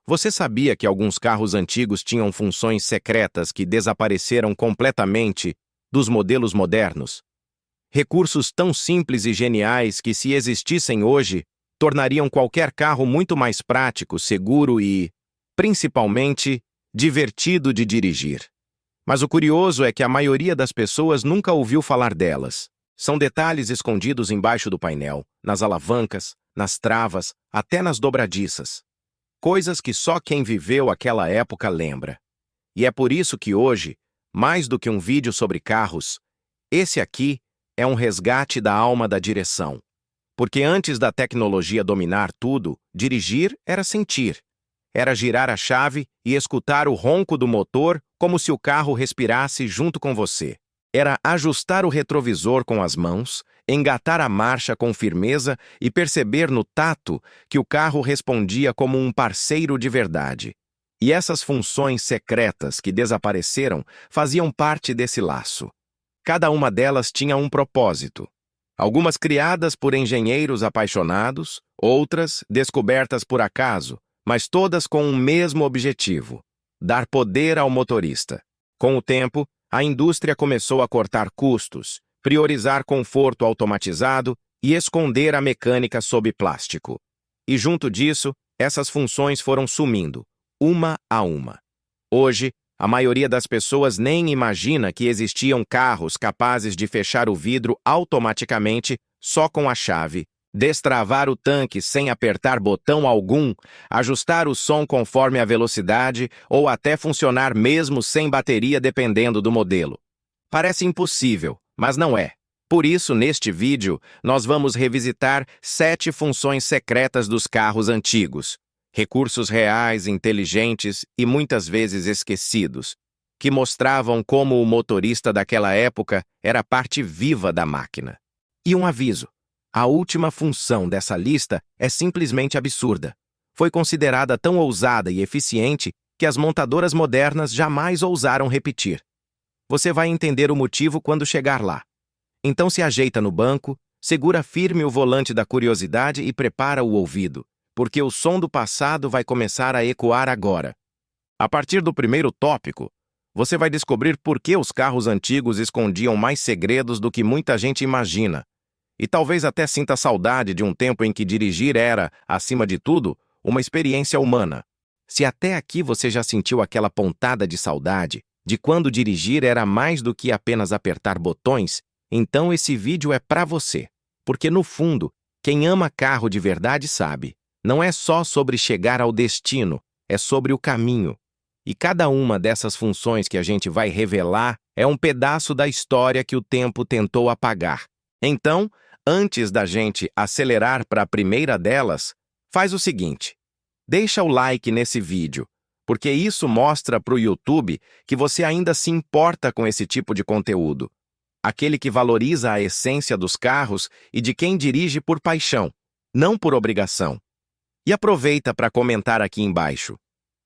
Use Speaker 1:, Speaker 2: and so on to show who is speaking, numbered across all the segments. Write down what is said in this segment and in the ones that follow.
Speaker 1: Você sabia que alguns carros antigos tinham funções secretas que desapareceram completamente dos modelos modernos? Recursos tão simples e geniais que, se existissem hoje, tornariam qualquer carro muito mais prático, seguro e, principalmente, divertido de dirigir. Mas o curioso é que a maioria das pessoas nunca ouviu falar delas. São detalhes escondidos embaixo do painel, nas alavancas, nas travas, até nas dobradiças. Coisas que só quem viveu aquela época lembra. E é por isso que hoje, mais do que um vídeo sobre carros, esse aqui é um resgate da alma da direção. Porque antes da tecnologia dominar tudo, dirigir era sentir. Era girar a chave e escutar o ronco do motor como se o carro respirasse junto com você. Era ajustar o retrovisor com as mãos, engatar a marcha com firmeza e perceber no tato que o carro respondia como um parceiro de verdade. E essas funções secretas que desapareceram faziam parte desse laço. Cada uma delas tinha um propósito. Algumas criadas por engenheiros apaixonados, outras descobertas por acaso, mas todas com um mesmo objetivo: dar poder ao motorista. Com o tempo, a indústria começou a cortar custos, priorizar conforto automatizado e esconder a mecânica sob plástico. E junto disso, essas funções foram sumindo, uma a uma. Hoje, a maioria das pessoas nem imagina que existiam carros capazes de fechar o vidro automaticamente só com a chave, destravar o tanque sem apertar botão algum, ajustar o som conforme a velocidade ou até funcionar mesmo sem bateria dependendo do modelo. Parece impossível, mas não é. Por isso, neste vídeo, nós vamos revisitar 7 funções secretas dos carros antigos. Recursos reais, inteligentes e muitas vezes esquecidos, que mostravam como o motorista daquela época era parte viva da máquina. E um aviso: a última função dessa lista é simplesmente absurda. Foi considerada tão ousada e eficiente que as montadoras modernas jamais ousaram repetir. Você vai entender o motivo quando chegar lá. Então se ajeita no banco, segura firme o volante da curiosidade e prepara o ouvido, porque o som do passado vai começar a ecoar agora. A partir do primeiro tópico, você vai descobrir por que os carros antigos escondiam mais segredos do que muita gente imagina. E talvez até sinta saudade de um tempo em que dirigir era, acima de tudo, uma experiência humana. Se até aqui você já sentiu aquela pontada de saudade, de quando dirigir era mais do que apenas apertar botões, então esse vídeo é para você. Porque no fundo, quem ama carro de verdade sabe. Não é só sobre chegar ao destino, é sobre o caminho. E cada uma dessas funções que a gente vai revelar é um pedaço da história que o tempo tentou apagar. Então, antes da gente acelerar para a primeira delas, faz o seguinte: deixa o like nesse vídeo, porque isso mostra para o YouTube que você ainda se importa com esse tipo de conteúdo. Aquele que valoriza a essência dos carros e de quem dirige por paixão, não por obrigação. E aproveita para comentar aqui embaixo.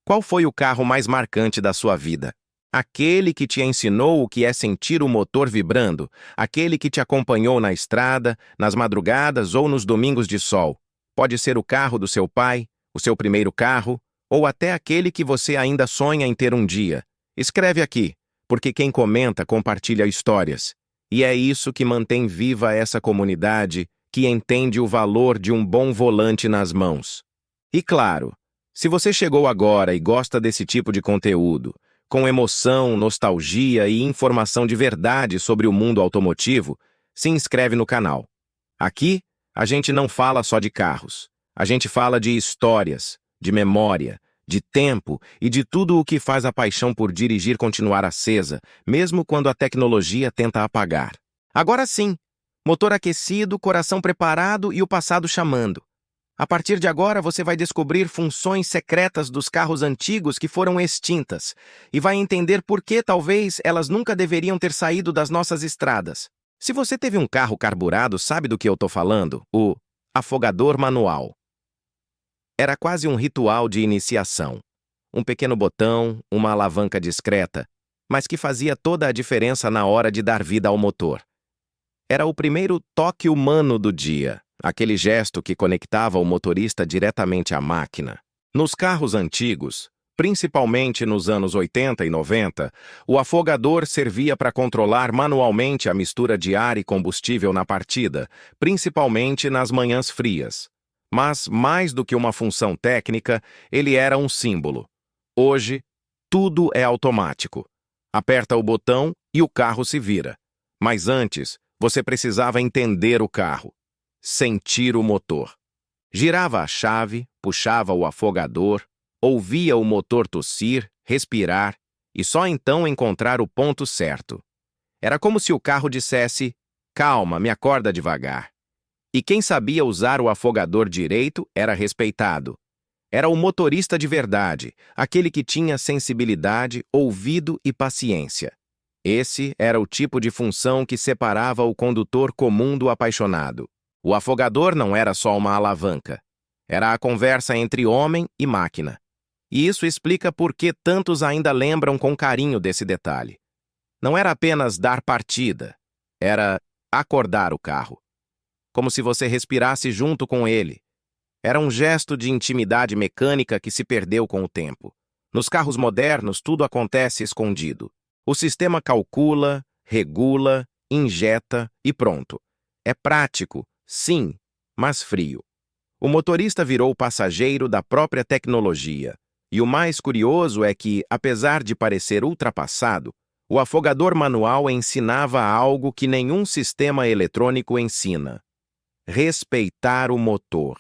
Speaker 1: Qual foi o carro mais marcante da sua vida? Aquele que te ensinou o que é sentir o motor vibrando, aquele que te acompanhou na estrada, nas madrugadas ou nos domingos de sol. Pode ser o carro do seu pai, o seu primeiro carro, ou até aquele que você ainda sonha em ter um dia. Escreve aqui, porque quem comenta compartilha histórias. E é isso que mantém viva essa comunidade que entende o valor de um bom volante nas mãos. E claro, se você chegou agora e gosta desse tipo de conteúdo, com emoção, nostalgia e informação de verdade sobre o mundo automotivo, se inscreve no canal. Aqui, a gente não fala só de carros. A gente fala de histórias, de memória, de tempo e de tudo o que faz a paixão por dirigir continuar acesa, mesmo quando a tecnologia tenta apagar. Agora sim, motor aquecido, coração preparado e o passado chamando. A partir de agora, você vai descobrir funções secretas dos carros antigos que foram extintas e vai entender por que talvez elas nunca deveriam ter saído das nossas estradas. Se você teve um carro carburado, sabe do que eu estou falando? O afogador manual. Era quase um ritual de iniciação. Um pequeno botão, uma alavanca discreta, mas que fazia toda a diferença na hora de dar vida ao motor. Era o primeiro toque humano do dia. Aquele gesto que conectava o motorista diretamente à máquina. Nos carros antigos, principalmente nos anos 80 e 90, o afogador servia para controlar manualmente a mistura de ar e combustível na partida, principalmente nas manhãs frias. Mas, mais do que uma função técnica, ele era um símbolo. Hoje, tudo é automático. Aperta o botão e o carro se vira. Mas antes, você precisava entender o carro, sentir o motor. Girava a chave, puxava o afogador, ouvia o motor tossir, respirar e só então encontrar o ponto certo. Era como se o carro dissesse: "Calma, me acorda devagar." E quem sabia usar o afogador direito era respeitado. Era o motorista de verdade, aquele que tinha sensibilidade, ouvido e paciência. Esse era o tipo de função que separava o condutor comum do apaixonado. O afogador não era só uma alavanca. Era a conversa entre homem e máquina. E isso explica por que tantos ainda lembram com carinho desse detalhe. Não era apenas dar partida, era acordar o carro. Como se você respirasse junto com ele. Era um gesto de intimidade mecânica que se perdeu com o tempo. Nos carros modernos, tudo acontece escondido. O sistema calcula, regula, injeta e pronto. É prático, sim, mas frio. O motorista virou passageiro da própria tecnologia. E o mais curioso é que, apesar de parecer ultrapassado, o afogador manual ensinava algo que nenhum sistema eletrônico ensina: respeitar o motor.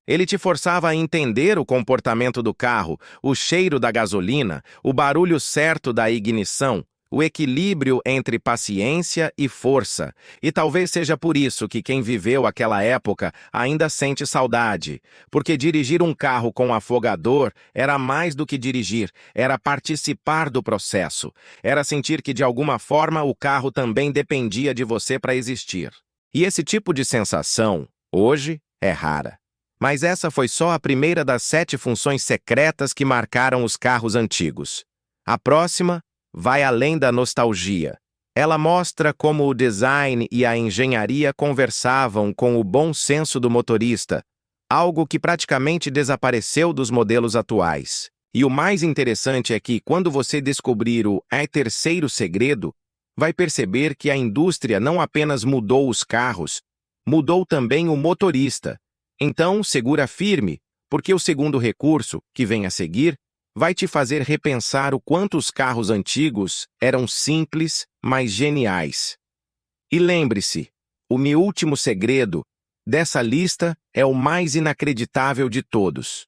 Speaker 1: Ele te forçava a entender o comportamento do carro, o cheiro da gasolina, o barulho certo da ignição, o equilíbrio entre paciência e força. E talvez seja por isso que quem viveu aquela época ainda sente saudade, porque dirigir um carro com afogador era mais do que dirigir, era participar do processo, era sentir que de alguma forma o carro também dependia de você para existir. E esse tipo de sensação, hoje, é rara. Mas essa foi só a primeira das 7 funções secretas que marcaram os carros antigos. A próxima vai além da nostalgia. Ela mostra como o design e a engenharia conversavam com o bom senso do motorista, algo que praticamente desapareceu dos modelos atuais. E o mais interessante é que, quando você descobrir o terceiro segredo, vai perceber que a indústria não apenas mudou os carros, mudou também o motorista. Então, segura firme, porque o segundo recurso, que vem a seguir, vai te fazer repensar o quanto os carros antigos eram simples, mas geniais. E lembre-se, o meu último segredo dessa lista é o mais inacreditável de todos.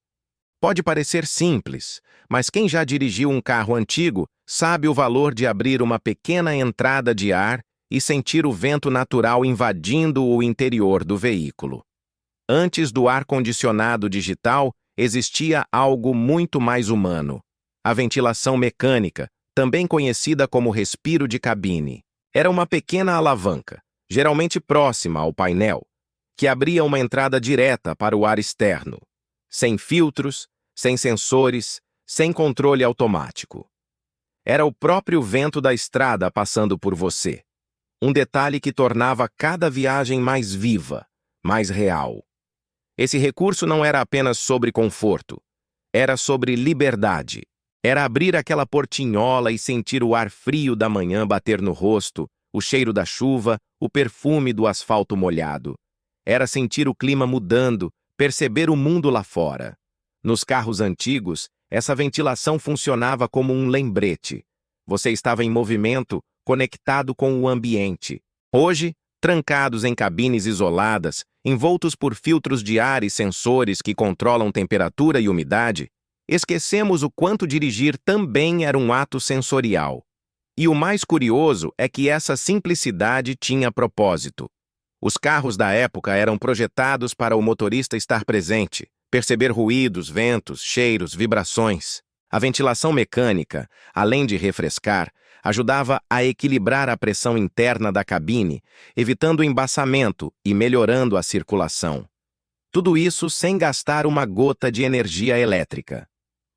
Speaker 1: Pode parecer simples, mas quem já dirigiu um carro antigo sabe o valor de abrir uma pequena entrada de ar e sentir o vento natural invadindo o interior do veículo. Antes do ar-condicionado digital, existia algo muito mais humano: a ventilação mecânica, também conhecida como respiro de cabine. Era uma pequena alavanca, geralmente próxima ao painel, que abria uma entrada direta para o ar externo, sem filtros, sem sensores, sem controle automático. Era o próprio vento da estrada passando por você. Um detalhe que tornava cada viagem mais viva, mais real. Esse recurso não era apenas sobre conforto, era sobre liberdade. Era abrir aquela portinhola e sentir o ar frio da manhã bater no rosto, o cheiro da chuva, o perfume do asfalto molhado. Era sentir o clima mudando, perceber o mundo lá fora. Nos carros antigos, essa ventilação funcionava como um lembrete. Você estava em movimento, conectado com o ambiente. Hoje, trancados em cabines isoladas, envoltos por filtros de ar e sensores que controlam temperatura e umidade, esquecemos o quanto dirigir também era um ato sensorial. E o mais curioso é que essa simplicidade tinha propósito. Os carros da época eram projetados para o motorista estar presente, perceber ruídos, ventos, cheiros, vibrações. A ventilação mecânica, além de refrescar, ajudava a equilibrar a pressão interna da cabine, evitando o embaçamento e melhorando a circulação. Tudo isso sem gastar uma gota de energia elétrica.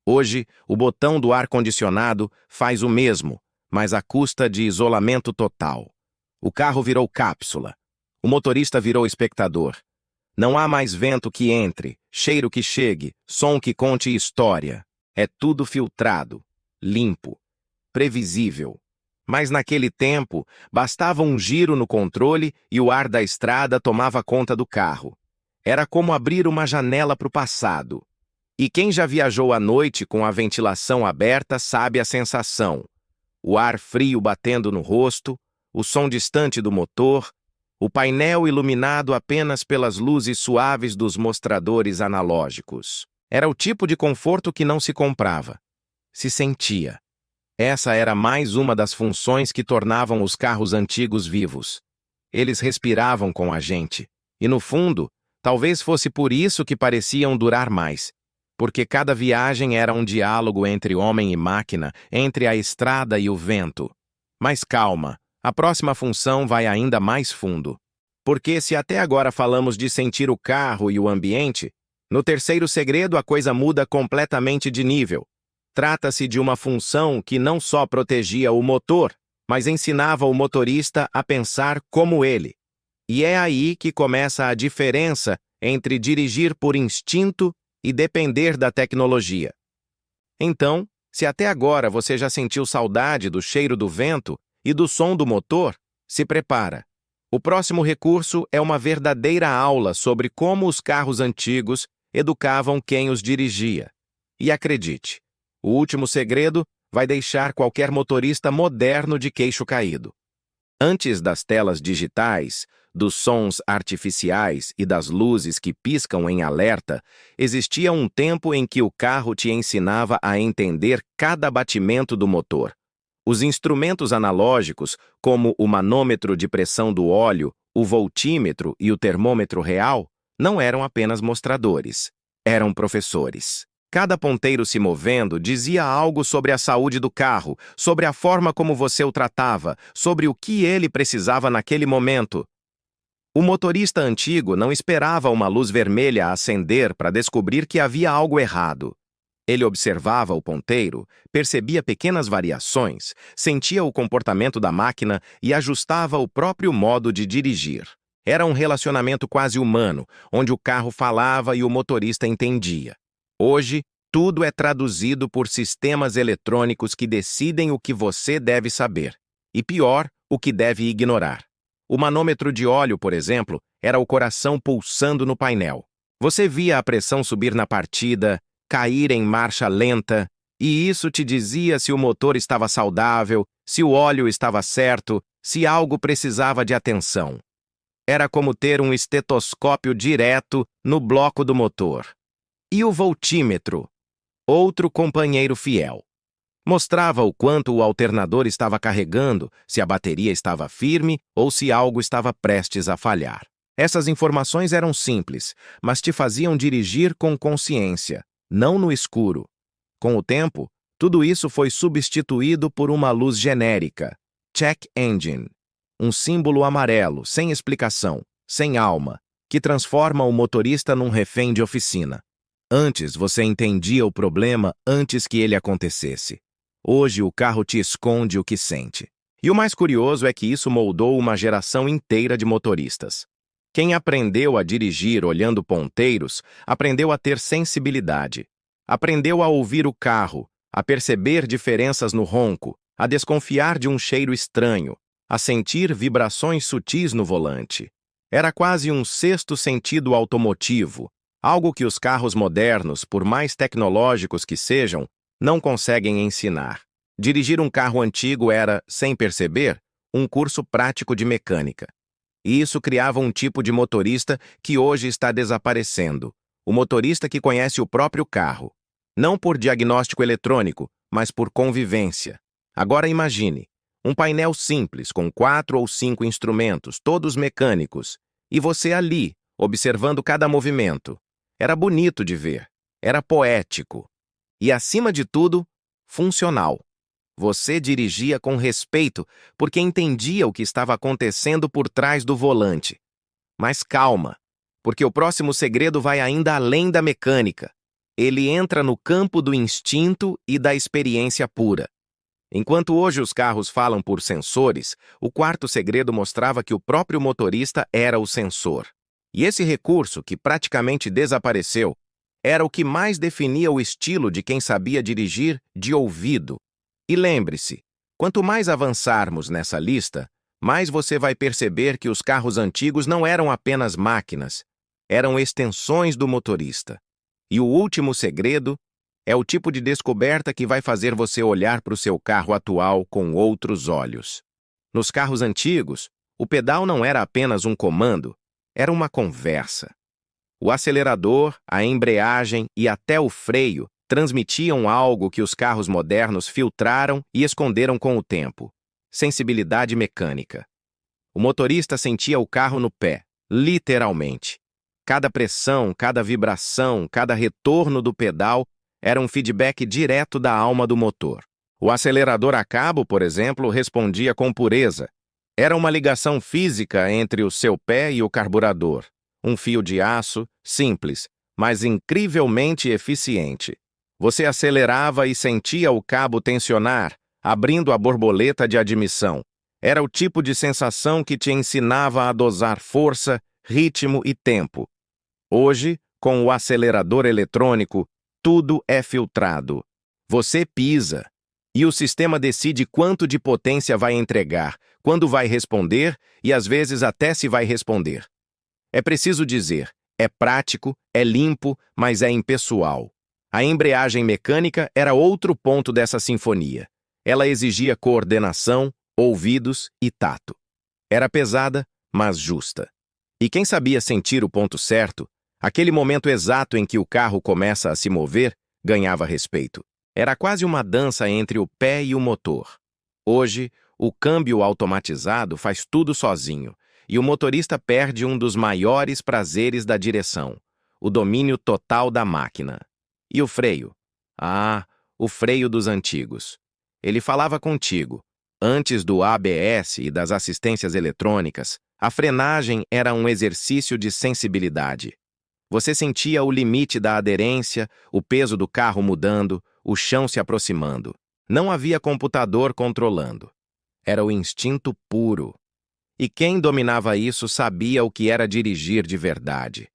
Speaker 1: Hoje, o botão do ar-condicionado faz o mesmo, mas à custa de isolamento total. O carro virou cápsula. O motorista virou espectador. Não há mais vento que entre, cheiro que chegue, som que conte história. É tudo filtrado, limpo, previsível. Mas naquele tempo, bastava um giro no controle e o ar da estrada tomava conta do carro. Era como abrir uma janela para o passado. E quem já viajou à noite com a ventilação aberta sabe a sensação. O ar frio batendo no rosto, o som distante do motor, o painel iluminado apenas pelas luzes suaves dos mostradores analógicos. Era o tipo de conforto que não se comprava. Se sentia. Essa era mais uma das funções que tornavam os carros antigos vivos. Eles respiravam com a gente. E no fundo, talvez fosse por isso que pareciam durar mais. Porque cada viagem era um diálogo entre homem e máquina, entre a estrada e o vento. Mas calma, a próxima função vai ainda mais fundo. Porque se até agora falamos de sentir o carro e o ambiente, no terceiro segredo a coisa muda completamente de nível. Trata-se de uma função que não só protegia o motor, mas ensinava o motorista a pensar como ele. E é aí que começa a diferença entre dirigir por instinto e depender da tecnologia. Então, se até agora você já sentiu saudade do cheiro do vento e do som do motor, se prepara. O próximo recurso é uma verdadeira aula sobre como os carros antigos educavam quem os dirigia. E acredite, o último segredo vai deixar qualquer motorista moderno de queixo caído. Antes das telas digitais, dos sons artificiais e das luzes que piscam em alerta, existia um tempo em que o carro te ensinava a entender cada batimento do motor. Os instrumentos analógicos, como o manômetro de pressão do óleo, o voltímetro e o termômetro real, não eram apenas mostradores. Eram professores. Cada ponteiro se movendo dizia algo sobre a saúde do carro, sobre a forma como você o tratava, sobre o que ele precisava naquele momento. O motorista antigo não esperava uma luz vermelha acender para descobrir que havia algo errado. Ele observava o ponteiro, percebia pequenas variações, sentia o comportamento da máquina e ajustava o próprio modo de dirigir. Era um relacionamento quase humano, onde o carro falava e o motorista entendia. Hoje, tudo é traduzido por sistemas eletrônicos que decidem o que você deve saber. E pior, o que deve ignorar. O manômetro de óleo, por exemplo, era o coração pulsando no painel. Você via a pressão subir na partida, cair em marcha lenta, e isso te dizia se o motor estava saudável, se o óleo estava certo, se algo precisava de atenção. Era como ter um estetoscópio direto no bloco do motor. E o voltímetro, outro companheiro fiel. Mostrava o quanto o alternador estava carregando, se a bateria estava firme ou se algo estava prestes a falhar. Essas informações eram simples, mas te faziam dirigir com consciência, não no escuro. Com o tempo, tudo isso foi substituído por uma luz genérica, check engine, um símbolo amarelo, sem explicação, sem alma, que transforma o motorista num refém de oficina. Antes você entendia o problema antes que ele acontecesse. Hoje o carro te esconde o que sente. E o mais curioso é que isso moldou uma geração inteira de motoristas. Quem aprendeu a dirigir olhando ponteiros, aprendeu a ter sensibilidade. Aprendeu a ouvir o carro, a perceber diferenças no ronco, a desconfiar de um cheiro estranho, a sentir vibrações sutis no volante. Era quase um sexto sentido automotivo, algo que os carros modernos, por mais tecnológicos que sejam, não conseguem ensinar. Dirigir um carro antigo era, sem perceber, um curso prático de mecânica. E isso criava um tipo de motorista que hoje está desaparecendo. O motorista que conhece o próprio carro. Não por diagnóstico eletrônico, mas por convivência. Agora imagine, um painel simples com 4 ou 5 instrumentos, todos mecânicos, e você ali, observando cada movimento. Era bonito de ver. Era poético. E, acima de tudo, funcional. Você dirigia com respeito, porque entendia o que estava acontecendo por trás do volante. Mas calma, porque o próximo segredo vai ainda além da mecânica. Ele entra no campo do instinto e da experiência pura. Enquanto hoje os carros falam por sensores, o quarto segredo mostrava que o próprio motorista era o sensor. E esse recurso, que praticamente desapareceu, era o que mais definia o estilo de quem sabia dirigir de ouvido. E lembre-se, quanto mais avançarmos nessa lista, mais você vai perceber que os carros antigos não eram apenas máquinas, eram extensões do motorista. E o último segredo é o tipo de descoberta que vai fazer você olhar para o seu carro atual com outros olhos. Nos carros antigos, o pedal não era apenas um comando, era uma conversa. O acelerador, a embreagem e até o freio transmitiam algo que os carros modernos filtraram e esconderam com o tempo: sensibilidade mecânica. O motorista sentia o carro no pé, literalmente. Cada pressão, cada vibração, cada retorno do pedal era um feedback direto da alma do motor. O acelerador a cabo, por exemplo, respondia com pureza. Era uma ligação física entre o seu pé e o carburador. Um fio de aço, simples, mas incrivelmente eficiente. Você acelerava e sentia o cabo tensionar, abrindo a borboleta de admissão. Era o tipo de sensação que te ensinava a dosar força, ritmo e tempo. Hoje, com o acelerador eletrônico, tudo é filtrado. Você pisa, e o sistema decide quanto de potência vai entregar, quando vai responder e às vezes até se vai responder. É preciso dizer, é prático, é limpo, mas é impessoal. A embreagem mecânica era outro ponto dessa sinfonia. Ela exigia coordenação, ouvidos e tato. Era pesada, mas justa. E quem sabia sentir o ponto certo, aquele momento exato em que o carro começa a se mover, ganhava respeito. Era quase uma dança entre o pé e o motor. Hoje, o câmbio automatizado faz tudo sozinho, e o motorista perde um dos maiores prazeres da direção: o domínio total da máquina. E o freio? Ah, o freio dos antigos. Ele falava contigo. Antes do ABS e das assistências eletrônicas, a frenagem era um exercício de sensibilidade. Você sentia o limite da aderência, o peso do carro mudando, o chão se aproximando. Não havia computador controlando. Era o instinto puro. E quem dominava isso sabia o que era dirigir de verdade.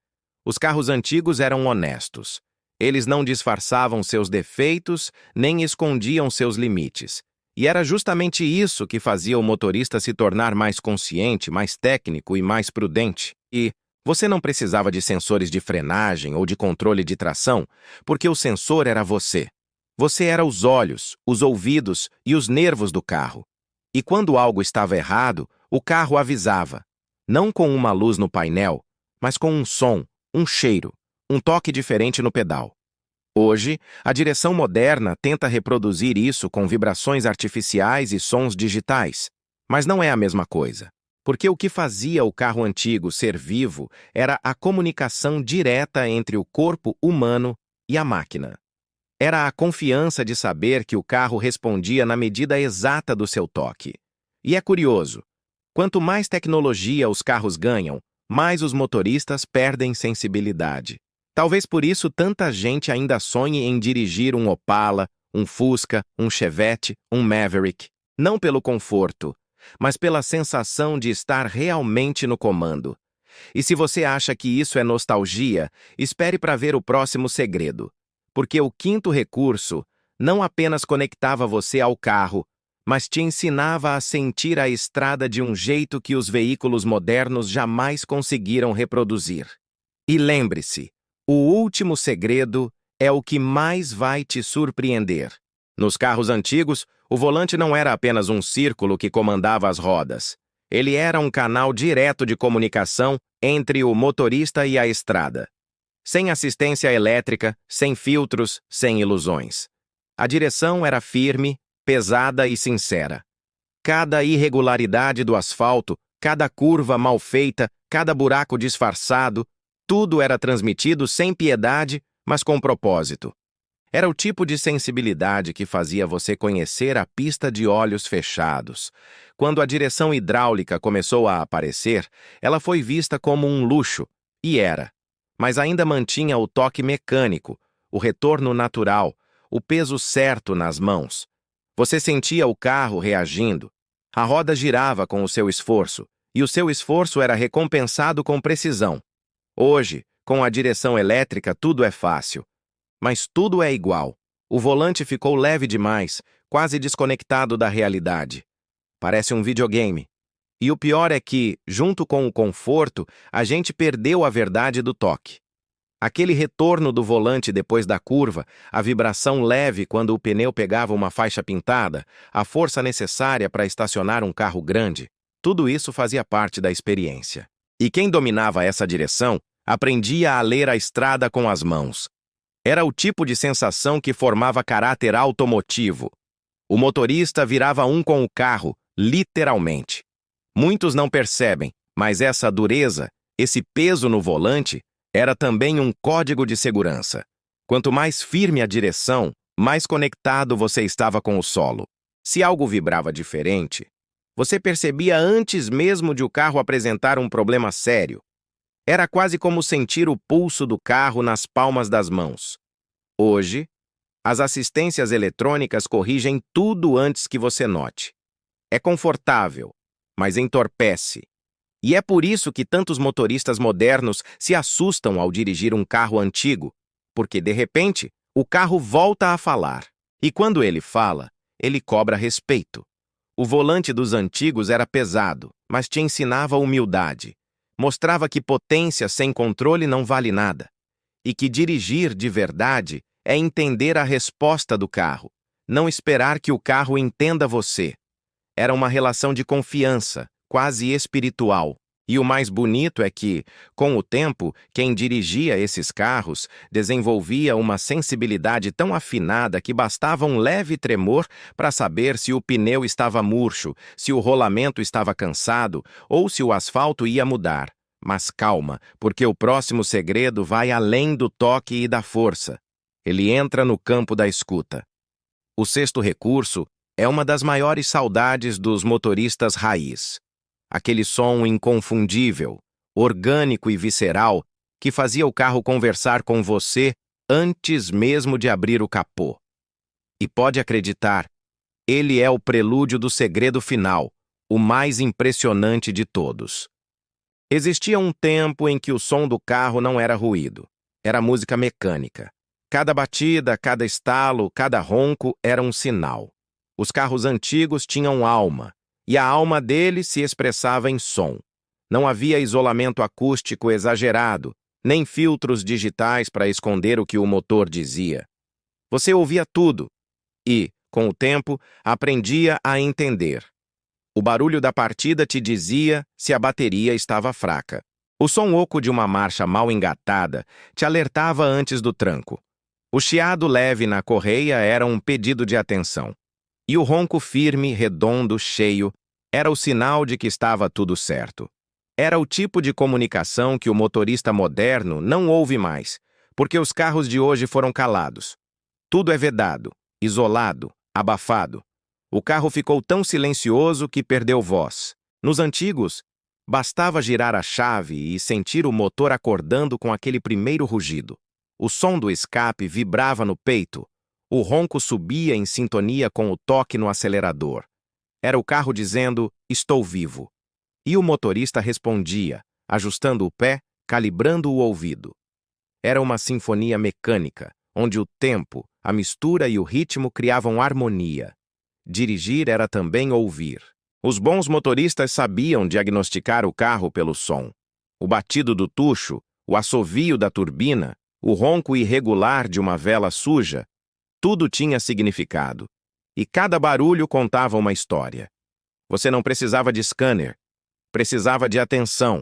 Speaker 1: Os carros antigos eram honestos. Eles não disfarçavam seus defeitos, nem escondiam seus limites. E era justamente isso que fazia o motorista se tornar mais consciente, mais técnico e mais prudente. E você não precisava de sensores de frenagem ou de controle de tração, porque o sensor era você. Você era os olhos, os ouvidos e os nervos do carro. E quando algo estava errado, o carro avisava. Não com uma luz no painel, mas com um som, um cheiro, um toque diferente no pedal. Hoje, a direção moderna tenta reproduzir isso com vibrações artificiais e sons digitais. Mas não é a mesma coisa. Porque o que fazia o carro antigo ser vivo era a comunicação direta entre o corpo humano e a máquina. Era a confiança de saber que o carro respondia na medida exata do seu toque. E é curioso, quanto mais tecnologia os carros ganham, mais os motoristas perdem sensibilidade. Talvez por isso tanta gente ainda sonhe em dirigir um Opala, um Fusca, um Chevette, um Maverick. Não pelo conforto, mas pela sensação de estar realmente no comando. E se você acha que isso é nostalgia, espere para ver o próximo segredo. Porque o quinto recurso não apenas conectava você ao carro, mas te ensinava a sentir a estrada de um jeito que os veículos modernos jamais conseguiram reproduzir. E lembre-se, o último segredo é o que mais vai te surpreender. Nos carros antigos, o volante não era apenas um círculo que comandava as rodas. Ele era um canal direto de comunicação entre o motorista e a estrada. Sem assistência elétrica, sem filtros, sem ilusões. A direção era firme, pesada e sincera. Cada irregularidade do asfalto, cada curva mal feita, cada buraco disfarçado, tudo era transmitido sem piedade, mas com propósito. Era o tipo de sensibilidade que fazia você conhecer a pista de olhos fechados. Quando a direção hidráulica começou a aparecer, ela foi vista como um luxo, e era. Mas ainda mantinha o toque mecânico, o retorno natural, o peso certo nas mãos. Você sentia o carro reagindo. A roda girava com o seu esforço, e o seu esforço era recompensado com precisão. Hoje, com a direção elétrica, tudo é fácil. Mas tudo é igual. O volante ficou leve demais, quase desconectado da realidade. Parece um videogame. E o pior é que, junto com o conforto, a gente perdeu a verdade do toque. Aquele retorno do volante depois da curva, a vibração leve quando o pneu pegava uma faixa pintada, a força necessária para estacionar um carro grande, tudo isso fazia parte da experiência. E quem dominava essa direção aprendia a ler a estrada com as mãos. Era o tipo de sensação que formava caráter automotivo. O motorista virava um com o carro, literalmente. Muitos não percebem, mas essa dureza, esse peso no volante, era também um código de segurança. Quanto mais firme a direção, mais conectado você estava com o solo. Se algo vibrava diferente, você percebia antes mesmo de o carro apresentar um problema sério. Era quase como sentir o pulso do carro nas palmas das mãos. Hoje, as assistências eletrônicas corrigem tudo antes que você note. É confortável, mas entorpece. E é por isso que tantos motoristas modernos se assustam ao dirigir um carro antigo, porque, de repente, o carro volta a falar. E quando ele fala, ele cobra respeito. O volante dos antigos era pesado, mas te ensinava humildade. Mostrava que potência sem controle não vale nada. E que dirigir de verdade é entender a resposta do carro, não esperar que o carro entenda você. Era uma relação de confiança, quase espiritual. E o mais bonito é que, com o tempo, quem dirigia esses carros desenvolvia uma sensibilidade tão afinada que bastava um leve tremor para saber se o pneu estava murcho, se o rolamento estava cansado ou se o asfalto ia mudar. Mas calma, porque o próximo segredo vai além do toque e da força. Ele entra no campo da escuta. O sexto recurso é uma das maiores saudades dos motoristas raiz. Aquele som inconfundível, orgânico e visceral que fazia o carro conversar com você antes mesmo de abrir o capô. E pode acreditar, ele é o prelúdio do segredo final, o mais impressionante de todos. Existia um tempo em que o som do carro não era ruído, era música mecânica. Cada batida, cada estalo, cada ronco era um sinal. Os carros antigos tinham alma, e a alma deles se expressava em som. Não havia isolamento acústico exagerado, nem filtros digitais para esconder o que o motor dizia. Você ouvia tudo e, com o tempo, aprendia a entender. O barulho da partida te dizia se a bateria estava fraca. O som oco de uma marcha mal engatada te alertava antes do tranco. O chiado leve na correia era um pedido de atenção. E o ronco firme, redondo, cheio, era o sinal de que estava tudo certo. Era o tipo de comunicação que o motorista moderno não ouve mais, porque os carros de hoje foram calados. Tudo é vedado, isolado, abafado. O carro ficou tão silencioso que perdeu voz. Nos antigos, bastava girar a chave e sentir o motor acordando com aquele primeiro rugido. O som do escape vibrava no peito. O ronco subia em sintonia com o toque no acelerador. Era o carro dizendo, estou vivo. E o motorista respondia, ajustando o pé, calibrando o ouvido. Era uma sinfonia mecânica, onde o tempo, a mistura e o ritmo criavam harmonia. Dirigir era também ouvir. Os bons motoristas sabiam diagnosticar o carro pelo som. O batido do tucho, o assovio da turbina, o ronco irregular de uma vela suja, tudo tinha significado. E cada barulho contava uma história. Você não precisava de scanner, precisava de atenção.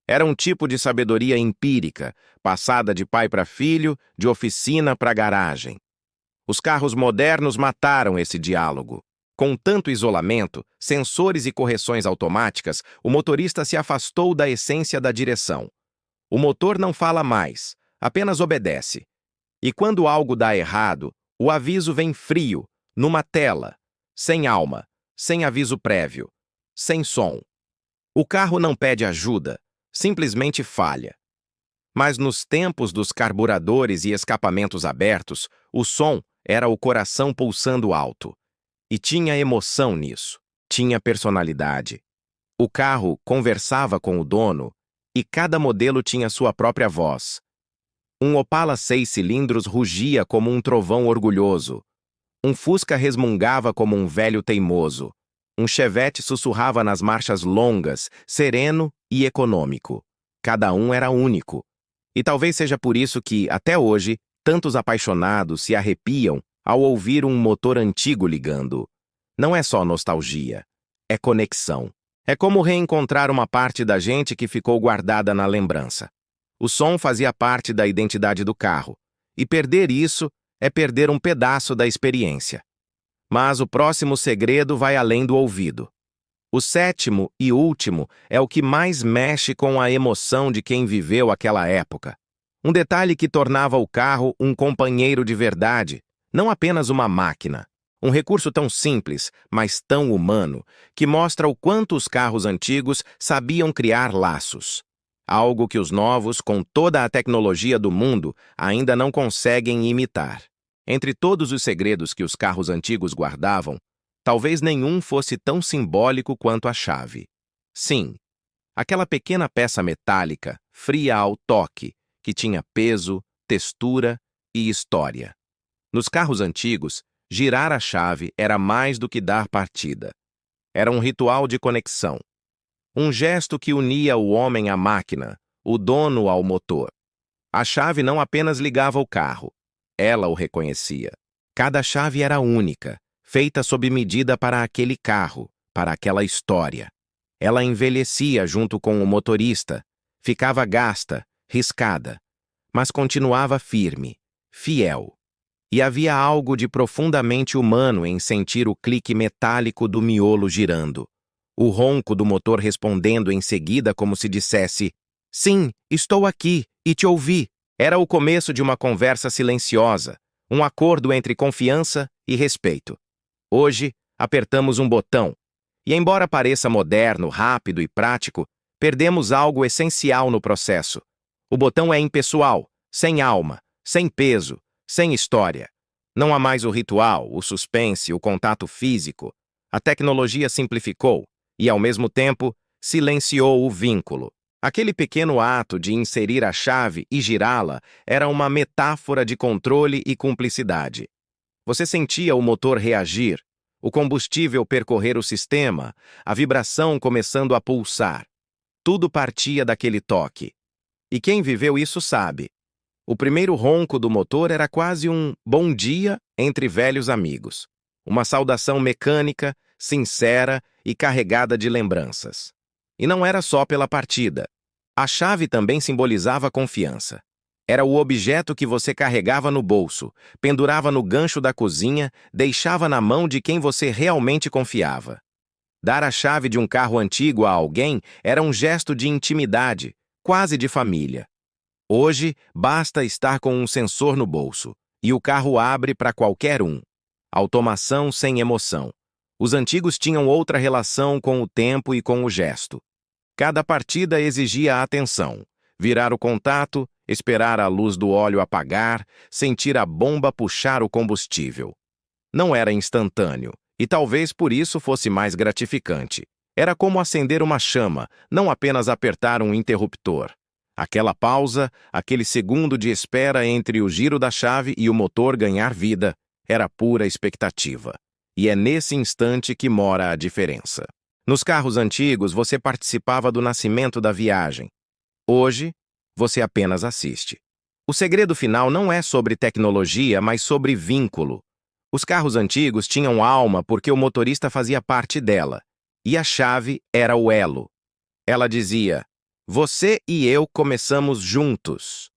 Speaker 1: Era um tipo de sabedoria empírica, passada de pai para filho, de oficina para garagem. Os carros modernos mataram esse diálogo. Com tanto isolamento, sensores e correções automáticas, o motorista se afastou da essência da direção. O motor não fala mais, apenas obedece. E quando algo dá errado, o aviso vem frio, numa tela, sem alma, sem aviso prévio, sem som. O carro não pede ajuda, simplesmente falha. Mas nos tempos dos carburadores e escapamentos abertos, o som era o coração pulsando alto. E tinha emoção nisso, tinha personalidade. O carro conversava com o dono e cada modelo tinha sua própria voz. Um Opala 6 cilindros rugia como um trovão orgulhoso. Um Fusca resmungava como um velho teimoso. Um Chevette sussurrava nas marchas longas, sereno e econômico. Cada um era único. E talvez seja por isso que, até hoje, tantos apaixonados se arrepiam ao ouvir um motor antigo ligando. Não é só nostalgia, é conexão. É como reencontrar uma parte da gente que ficou guardada na lembrança. O som fazia parte da identidade do carro, e perder isso é perder um pedaço da experiência. Mas o próximo segredo vai além do ouvido. O sétimo e último é o que mais mexe com a emoção de quem viveu aquela época. Um detalhe que tornava o carro um companheiro de verdade, não apenas uma máquina. Um recurso tão simples, mas tão humano, que mostra o quanto os carros antigos sabiam criar laços. Algo que os novos, com toda a tecnologia do mundo, ainda não conseguem imitar. Entre todos os segredos que os carros antigos guardavam, talvez nenhum fosse tão simbólico quanto a chave. Sim, aquela pequena peça metálica, fria ao toque, que tinha peso, textura e história. Nos carros antigos, girar a chave era mais do que dar partida. Era um ritual de conexão. Um gesto que unia o homem à máquina, o dono ao motor. A chave não apenas ligava o carro, ela o reconhecia. Cada chave era única, feita sob medida para aquele carro, para aquela história. Ela envelhecia junto com o motorista, ficava gasta, riscada, mas continuava firme, fiel. E havia algo de profundamente humano em sentir o clique metálico do miolo girando. O ronco do motor respondendo em seguida como se dissesse: "Sim, estou aqui e te ouvi." Era o começo de uma conversa silenciosa, um acordo entre confiança e respeito. Hoje, apertamos um botão, e embora pareça moderno, rápido e prático, perdemos algo essencial no processo. O botão é impessoal, sem alma, sem peso, sem história. Não há mais o ritual, o suspense, o contato físico. A tecnologia simplificou e, ao mesmo tempo, silenciou o vínculo. Aquele pequeno ato de inserir a chave e girá-la era uma metáfora de controle e cumplicidade. Você sentia o motor reagir, o combustível percorrer o sistema, a vibração começando a pulsar. Tudo partia daquele toque. E quem viveu isso sabe. O primeiro ronco do motor era quase um bom dia entre velhos amigos. Uma saudação mecânica, sincera e carregada de lembranças. E não era só pela partida. A chave também simbolizava confiança. Era o objeto que você carregava no bolso, pendurava no gancho da cozinha, deixava na mão de quem você realmente confiava. Dar a chave de um carro antigo a alguém era um gesto de intimidade, quase de família. Hoje, basta estar com um sensor no bolso, e o carro abre para qualquer um. Automação sem emoção. Os antigos tinham outra relação com o tempo e com o gesto. Cada partida exigia atenção. Virar o contato, esperar a luz do óleo apagar, sentir a bomba puxar o combustível. Não era instantâneo, e talvez por isso fosse mais gratificante. Era como acender uma chama, não apenas apertar um interruptor. Aquela pausa, aquele segundo de espera entre o giro da chave e o motor ganhar vida, era pura expectativa. E é nesse instante que mora a diferença. Nos carros antigos, você participava do nascimento da viagem. Hoje, você apenas assiste. O segredo final não é sobre tecnologia, mas sobre vínculo. Os carros antigos tinham alma porque o motorista fazia parte dela, e a chave era o elo. Ela dizia: "Você e eu começamos juntos."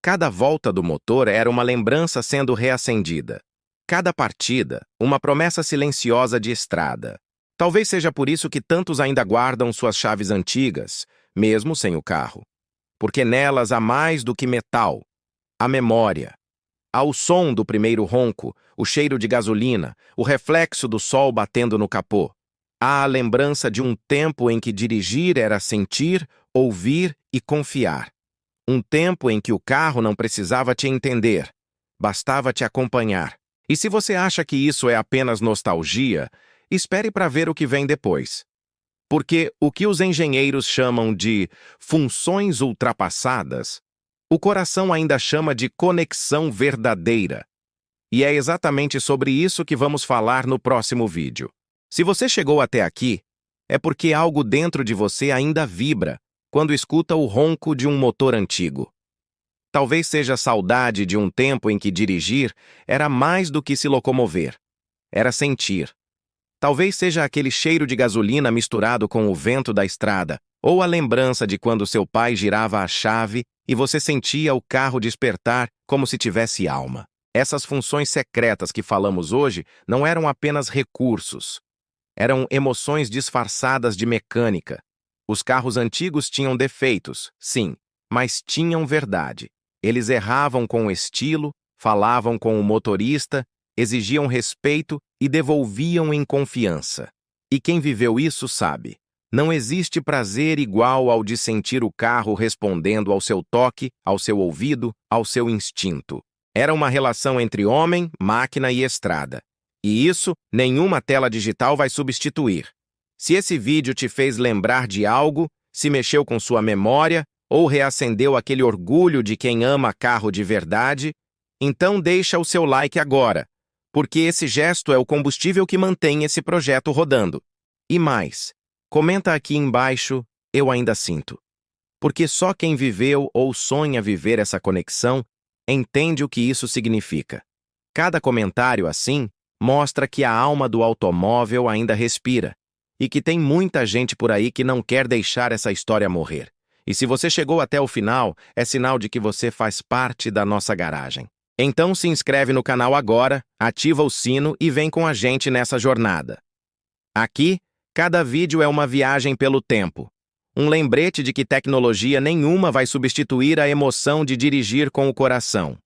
Speaker 1: Cada volta do motor era uma lembrança sendo reacendida. Cada partida, uma promessa silenciosa de estrada. Talvez seja por isso que tantos ainda guardam suas chaves antigas, mesmo sem o carro. Porque nelas há mais do que metal. Há memória. Há o som do primeiro ronco, o cheiro de gasolina, o reflexo do sol batendo no capô. Há a lembrança de um tempo em que dirigir era sentir, ouvir e confiar. Um tempo em que o carro não precisava te entender, bastava te acompanhar. E se você acha que isso é apenas nostalgia, espere para ver o que vem depois. Porque o que os engenheiros chamam de funções ultrapassadas, o coração ainda chama de conexão verdadeira. E é exatamente sobre isso que vamos falar no próximo vídeo. Se você chegou até aqui, é porque algo dentro de você ainda vibra quando escuta o ronco de um motor antigo. Talvez seja saudade de um tempo em que dirigir era mais do que se locomover, era sentir. Talvez seja aquele cheiro de gasolina misturado com o vento da estrada, ou a lembrança de quando seu pai girava a chave e você sentia o carro despertar como se tivesse alma. Essas funções secretas que falamos hoje não eram apenas recursos. Eram emoções disfarçadas de mecânica. Os carros antigos tinham defeitos, sim, mas tinham verdade. Eles erravam com estilo, falavam com o motorista, exigiam respeito e devolviam em confiança. E quem viveu isso sabe. Não existe prazer igual ao de sentir o carro respondendo ao seu toque, ao seu ouvido, ao seu instinto. Era uma relação entre homem, máquina e estrada. E isso, nenhuma tela digital vai substituir. Se esse vídeo te fez lembrar de algo, se mexeu com sua memória ou reacendeu aquele orgulho de quem ama carro de verdade, então deixa o seu like agora, porque esse gesto é o combustível que mantém esse projeto rodando. E mais, comenta aqui embaixo, eu ainda sinto. Porque só quem viveu ou sonha viver essa conexão entende o que isso significa. Cada comentário assim mostra que a alma do automóvel ainda respira e que tem muita gente por aí que não quer deixar essa história morrer. E se você chegou até o final, é sinal de que você faz parte da nossa garagem. Então se inscreve no canal agora, ativa o sino e vem com a gente nessa jornada. Aqui, cada vídeo é uma viagem pelo tempo. Um lembrete de que tecnologia nenhuma vai substituir a emoção de dirigir com o coração.